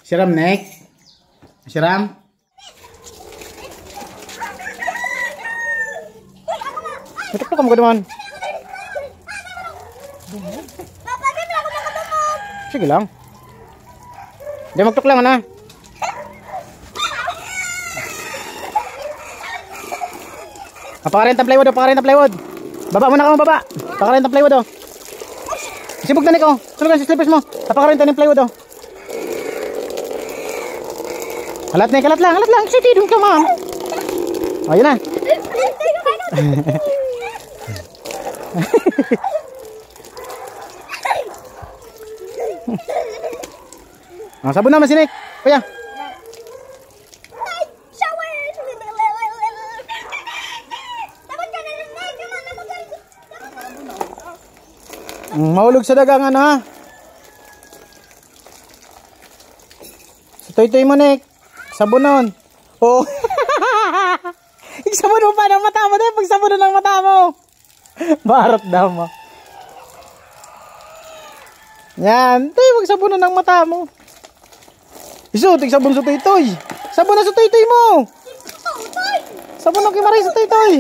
Siram, Nek. Siram. Tutok ka mo naman. Sige lang. Di magtuk lang, ano? Pakarin ng plywood, pakarin ng plywood. Baba muna ka mo, baba. Pakarin ng plywood, oh. Sibog na, Nick, oh. Sulugan si slippers mo. Pakarin ng plywood, oh. Halat, Nick, halat lang. Excited, huwag ka, ma'am. Oh, yun na. Oh, sabon naman si Nick. Kuya. Mahulog sa dagang, ano, ha? Sa toy-toy mo, Nick. Sabunon. Oh. Sabunon pa ng mata mo, Nick. Pag sabunon ng mata mo. Barot daw mo. Yan. Tay, wag sabunon ng mata mo. Isutik sabon sa toy-toy. Sabon na sa toy-toy mo. Sabon na kay Maray sa toy-toy.